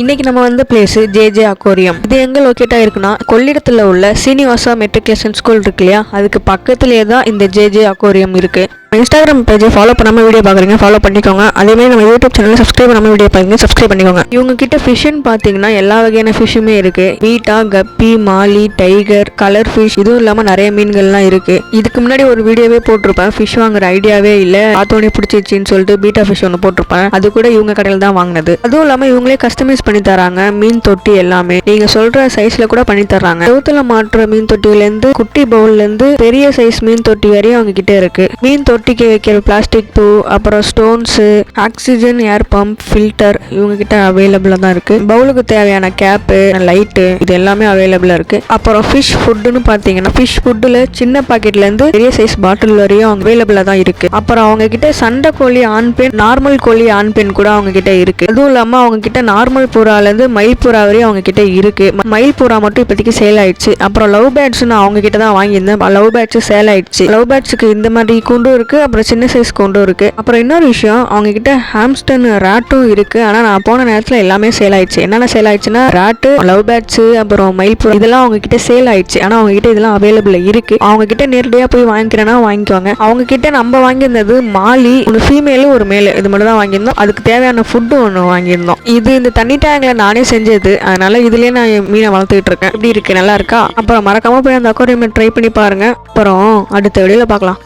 இன்னைக்கு நம்ம வந்த பிளேஸ் ஜே அக்வாரியம். இது எங்க லொக்கேட் ஆயிருக்குன்னா கொள்ளிடத்துல உள்ள சீனிவாசா மெட்ரிகுலேஷன் ஸ்கூல் இருக்கு இல்லையா, அதுக்கு பக்கத்துலேயே தான் இந்த ஜே அக்வாரியம் இருக்கு. இன்ஸ்டாகிராம் பேஜை ஃபாலோ பண்ணாமல் வீடியோ பார்க்குறீங்க, ஃபாலோ பண்ணிக்கோங்க. அதேமாதிரி நம்ம யூடியூப் சேனலில் சப்ஸ்கிரைப் பண்ணாமல் வீடியோ பார்க்குறீங்க, சப்ஸ்கிரைப் பண்ணிக்கோங்க. இவங்க கிட்ட ஃபிஷ்ன்னு பார்த்தீங்கன்னா எல்லா வகையான ஃபிஷ்ஷுமே இருக்கு. பீட்டா, கப்பி, மாலி, டைகர், கலர் ஃபிஷ், இதுவும் இல்லாமல் நிறைய மீன்கள்லாம் இருக்கு. இதுக்கு முன்னாடி ஒரு வீடியோவே போட்டிருப்பேன், ஃபிஷ் வாங்குற ஐடியாவே இல்லை, பார்த்தோன்னே பிடிச்சிச்சின்னு சொல்லிட்டு பீட்டா ஃபிஷ் ஒன்று போட்டிருப்பேன். அது கூட இவங்க கடையில் தான் வாங்கினது. அதுவும் இல்லாமல் இவங்களே கஸ்டமைஸ் பண்ணி தராங்க. மீன் தொட்டி எல்லாமே நீங்க சொல்ற சைஸ்ல கூட பண்ணி தர்றாங்க. செவுத்துல மாட்டுற மீன் தொட்டிலேருந்து குட்டி பவுல்லேருந்து பெரிய சைஸ் மீன் தொட்டி வரையும் அவங்க கிட்ட இருக்கு. மீன் தொட்டிக்கு வைக்கிற பிளாஸ்டிக் பூ, அப்புறம் ஸ்டோன்ஸ், ஆக்சிஜன், ஏர் பம்ப், ஃபில்டர் இவங்க கிட்ட அவைலபிளா தான் இருக்கு. பவுலுக்கு தேவையான கேப்பு, லைட்டு, இது எல்லாமே அவைலபிளா இருக்கு. அப்புறம் ஃபிஷ் ஃபுட்னு பாத்தீங்கன்னா ஃபிஷ் ஃபுட்ல சின்ன பாக்கெட்ல இருந்து பெரிய சைஸ் பாட்டில் வரையும் அவைலபிளா தான் இருக்கு. அப்புறம் அவங்க கிட்ட சண்டை கோழி ஆண் பெண், நார்மல் கோழி ஆண் பெண் கூட அவங்க கிட்ட இருக்கு. அதுவும் இல்லாம அவங்க கிட்ட நார்மல் புறால இருந்து மயில் புறா வரையும் அவங்க கிட்ட இருக்கு. மயில் புறா மட்டும் இப்போதைக்கு சேல் ஆயிடுச்சு. அப்புறம் லவ் பேர்ட்ஸ் நான் அவங்க கிட்ட தான் வாங்கியிருந்தேன். லவ் பேர்ட்ஸ் சேல் ஆயிடுச்சு. லவ் பேர்ட்ஸுக்கு இந்த மாதிரி கூண்டும் இருக்கு, அப்புறம் சின்ன சைஸ் கூண்டும் இருக்கு. அப்புறம் இன்னொரு விஷயம், அவங்க கிட்ட ஹாம்ஸ்டன் ராட்டும் இருக்கு. ஆனா நான் போன நேரத்துல எல்லாமே சேல் ஆயிடுச்சு. என்னென்ன சேல் ஆயிடுச்சுன்னா ராட்டு, லவ் பேர்ட்ஸ், அப்புறம் மயில்புறா, இதெல்லாம் அவங்க கிட்ட சேல் ஆயிடுச்சு. ஆனா அவங்க கிட்ட இதெல்லாம் அவைலபிள் இருக்கு. அவங்க கிட்ட நேரடியா போய் வாங்கிக்கிறேன்னா வாங்கிக்குவாங்க. அவங்க கிட்ட நம்ம வாங்கியிருந்தது மாலி, ஒரு ஃபீமேலு ஒரு மேலு, இது மட்டும் தான் வாங்கியிருந்தோம். அதுக்கு தேவையான ஃபுட்டு ஒன்று வாங்கியிருந்தோம். இது இந்த தண்ணி டேங்க்ல நானே செஞ்சது, அதனால இதுலயே நான் மீனை வளர்த்துக்கிட்டு இருக்கேன். எப்படி இருக்கு, நல்லா இருக்கா? அப்புறம் மறக்காம போய் அந்த அக்வாரியம் ட்ரை பண்ணி பாருங்க. அப்புறம் அடுத்த வீடியோல பார்க்கலாம்.